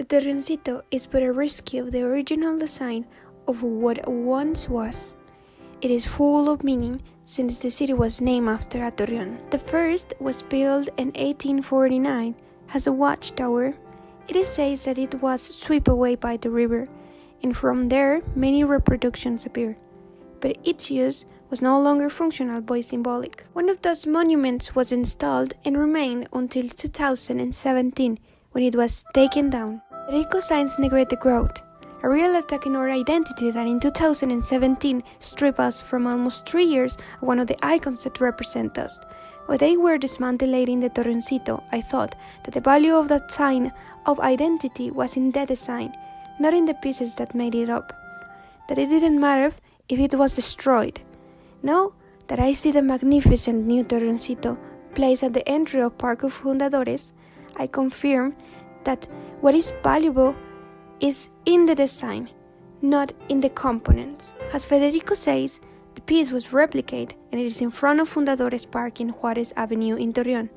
The Torreoncito is but a rescue of the original design of what once was. It is full of meaning since the city was named after a torreon. The first was built in 1849, has a watchtower. It is said that it was swept away by the river, and from there many reproductions appear. But its use was no longer functional but symbolic. One of those monuments was installed and remained until 2017, when it was taken down. Federico signs negate the growth, a real attack in our identity that in 2017 stripped us from almost 3 years of one of the icons that represent us. While they were dismantling the Torreoncito, I thought that the value of that sign of identity was in that design, not in the pieces that made it up. That it didn't matter if it was destroyed. Now that I see the magnificent new Torreoncito placed at the entry of Park of Fundadores, I confirm that what is valuable is in the design, not in the components. As Federico says, the piece was replicated and it is in front of Fundadores Park in Juárez Avenue in Torreón.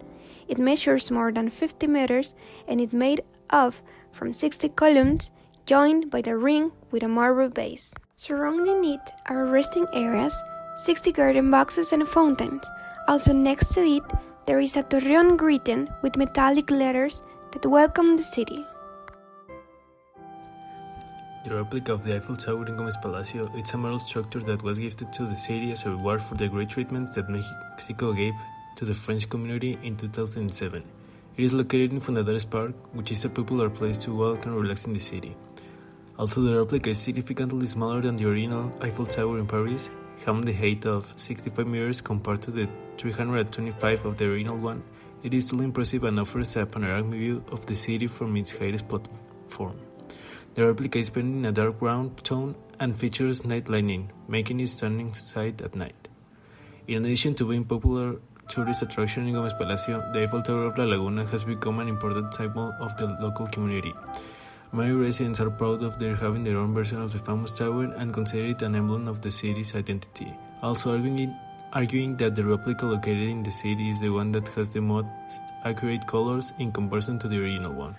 It measures more than 50 meters and it made up from 60 columns joined by the ring with a marble base. Surrounding it are resting areas, 60 garden boxes and a fountain. Also next to it, there is a Torreón greeting with metallic letters that welcome the city. The replica of the Eiffel Tower in Gómez Palacio is a metal structure that was gifted to the city as a reward for the great treatments that Mexico gave to the French community in 2007. It is located in Fundadores Park, which is a popular place to walk and relax in the city. Although the replica is significantly smaller than the original Eiffel Tower in Paris, having the height of 65 meters compared to the 325 of the original one, it is still impressive and offers a panoramic view of the city from its highest platform. The replica is painted in a dark brown tone and features night lighting, making it a stunning sight at night. In addition to being a popular tourist attraction in Gómez Palacio, the Eiffel Tower of La Laguna has become an important symbol of the local community. Many residents are proud of having their own version of the famous tower and consider it an emblem of the city's identity, also arguing that the replica located in the city is the one that has the most accurate colors in comparison to the original one.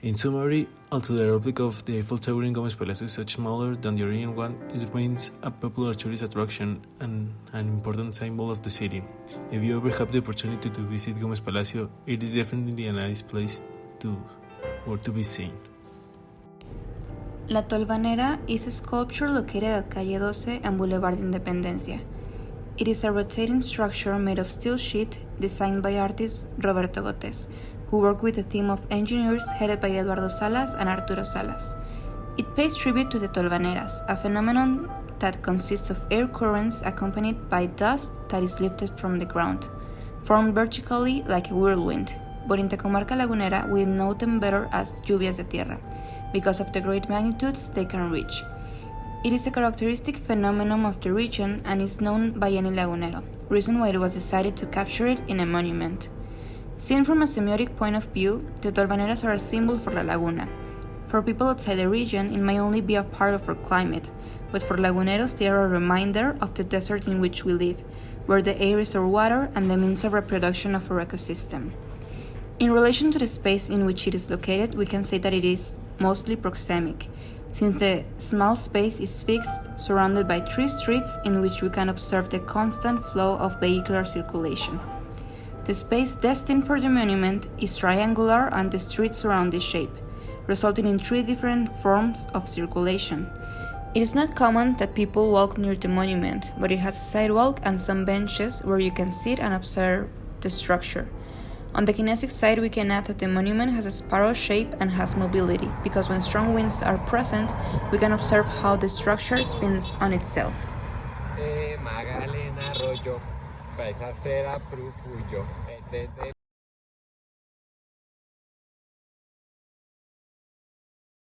In summary, although the replica of the Eiffel Tower in Gómez Palacio is much smaller than the original one, it remains a popular tourist attraction and an important symbol of the city. If you ever have the opportunity to visit Gómez Palacio, it is definitely a nice place to be seen. La Tolvanera is a sculpture located at Calle 12 and Boulevard Independencia. It is a rotating structure made of steel sheet designed by artist Roberto Gotes, who worked with a team of engineers headed by Eduardo Salas and Arturo Salas. It pays tribute to the Tolvaneras, a phenomenon that consists of air currents accompanied by dust that is lifted from the ground, formed vertically like a whirlwind, but in the Comarca Lagunera we know them better as lluvias de tierra, because of the great magnitudes they can reach. It is a characteristic phenomenon of the region and is known by any lagunero, reason why it was decided to capture it in a monument. Seen from a semiotic point of view, the Tolvaneras are a symbol for La Laguna. For people outside the region, it may only be a part of our climate, but for Laguneros they are a reminder of the desert in which we live, where the air is our water and the means of reproduction of our ecosystem. In relation to the space in which it is located, we can say that it is mostly proxemic, since the small space is fixed, surrounded by 3 streets in which we can observe the constant flow of vehicular circulation. The space destined for the monument is triangular and the streets surround this shape, resulting in 3 different forms of circulation. It is not common that people walk near the monument, but it has a sidewalk and some benches where you can sit and observe the structure. On the kinetic side, we can add that the monument has a spiral shape and has mobility, because when strong winds are present, we can observe how the structure spins on itself. Magdalena Arroyo, paisa cera, prufullo.